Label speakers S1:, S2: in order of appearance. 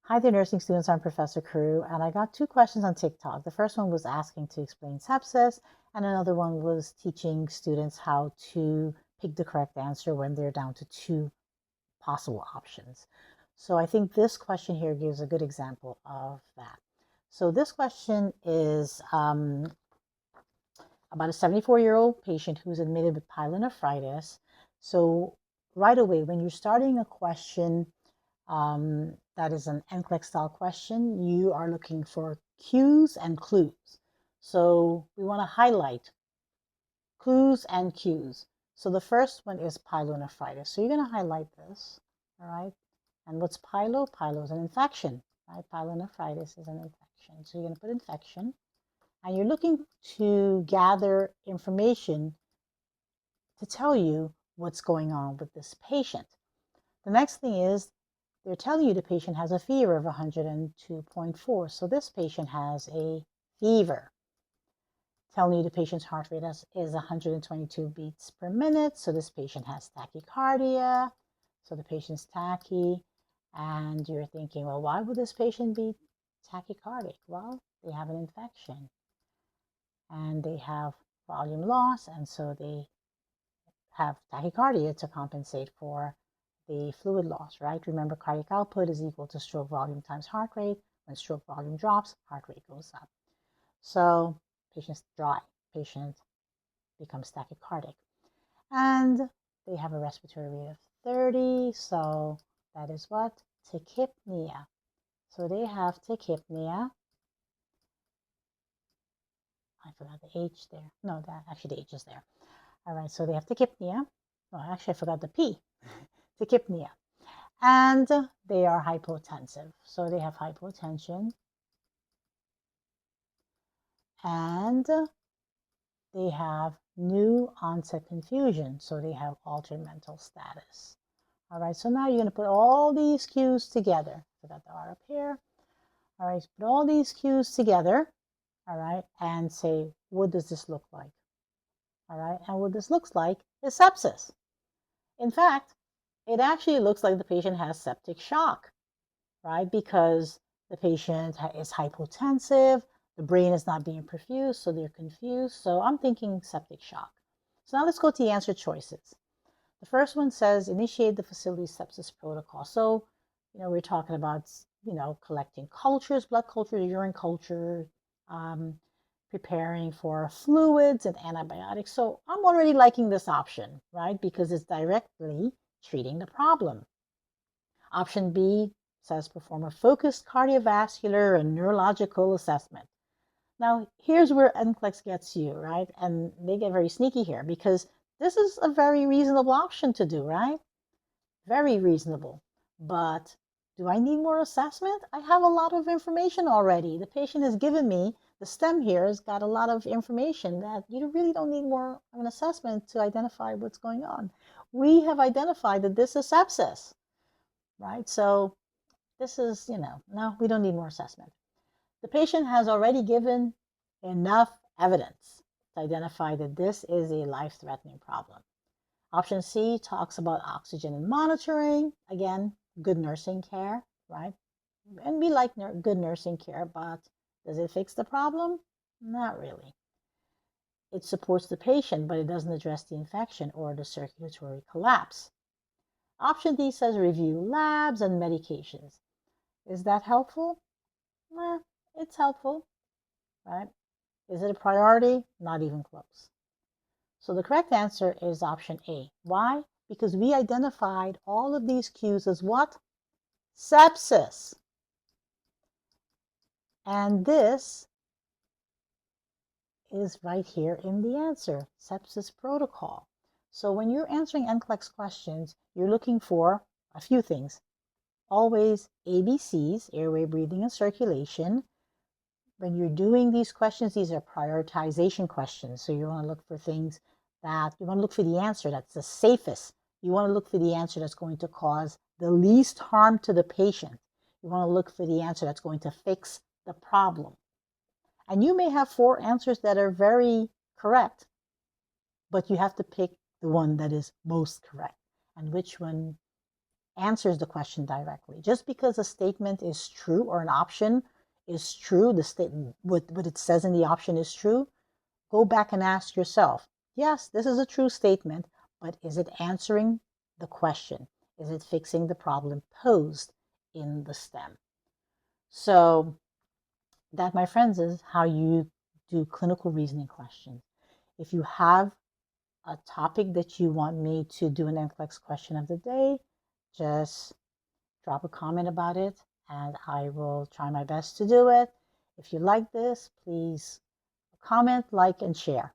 S1: Hi there, nursing students. I'm Professor Crew, and I got two questions on TikTok. The first one was asking to explain sepsis, and another one was teaching students how to pick the correct answer when they're down to two possible options. So I think this question here gives a good example of that. So this question is about a 74-year-old patient who's admitted with pyelonephritis. So right away, when you're starting a question that is an NCLEX style question, you are looking for cues and clues. So we want to highlight clues and cues. So the first one is pyelonephritis. So you're going to highlight this, all right? And what's pyelo? Pyelo is an infection, right? Pyelonephritis is an infection. So you're going to put infection, and you're looking to gather information to tell you what's going on with this patient. The next thing is they're telling you the patient has a fever of 102.4. So this patient has a fever. Telling you the patient's heart rate is 122 beats per minute. So this patient has tachycardia. So the patient's tachy. And you're thinking, well, why would this patient be tachycardic? Well, they have an infection and they have volume loss. And so they have tachycardia to compensate for the fluid loss, right? Remember, cardiac output is equal to stroke volume times heart rate. When stroke volume drops, heart rate goes up. So patient's dry, patient becomes tachycardic. And they have a respiratory rate of 30, so that is what? Tachypnea. So they have tachypnea. I forgot the H there. No, actually the H is there. All right, so they have tachypnea. Oh, actually I forgot the P. Tachypnea. And they are hypotensive. So they have hypotension. And they have new onset confusion. So they have altered mental status. All right, so now you're going to put all these cues together. Forgot the R up here. All right, put all these cues together. All right, and say, what does this look like? All right, and what this looks like is sepsis. In fact, it actually looks like the patient has septic shock, right? Because the patient is hypotensive, the brain is not being perfused, so they're confused. So I'm thinking septic shock. So now let's go to the answer choices. The first one says initiate the facility sepsis protocol. So, we're talking about, collecting cultures, blood culture, urine culture, preparing for fluids and antibiotics. So I'm already liking this option, right? Because it's directly treating the problem. Option B says perform a focused cardiovascular and neurological assessment. Now, here's where NCLEX gets you, right? And they get very sneaky here because this is a very reasonable option to do, right? Very reasonable. But do I need more assessment? I have a lot of information already. The patient has given me, the stem here has got a lot of information that you really don't need more of an assessment to identify what's going on. We have identified that this is sepsis, right? So this is, no, we don't need more assessment. The patient has already given enough evidence to identify that this is a life-threatening problem. Option C talks about oxygen and monitoring. Again, good nursing care, right? And we like good nursing care, but does it fix the problem? Not really. It supports the patient, but it doesn't address the infection or the circulatory collapse. Option D says review labs and medications. Is that helpful? It's helpful, right? Is it a priority? Not even close. So the correct answer is option A. Why? Because we identified all of these cues as what? Sepsis. And this is right here in the answer, sepsis protocol. So when you're answering NCLEX questions, you're looking for a few things. Always ABCs, airway, breathing, and circulation. When you're doing these questions, these are prioritization questions. So you want to look for things that you want to look for the answer that's the safest. You want to look for the answer that's going to cause the least harm to the patient. You want to look for the answer that's going to fix the problem. And you may have 4 answers that are very correct, but you have to pick the one that is most correct. And which one answers the question directly. Just because a statement is true or an option is true, the statement, what it says in the option is true, go back and ask yourself, yes, this is a true statement, but is it answering the question? Is it fixing the problem posed in the STEM? So that, my friends, is how you do clinical reasoning questions. If you have a topic that you want me to do an NCLEX question of the day, just drop a comment about it and I will try my best to do it. If you like this, please comment, like, and share.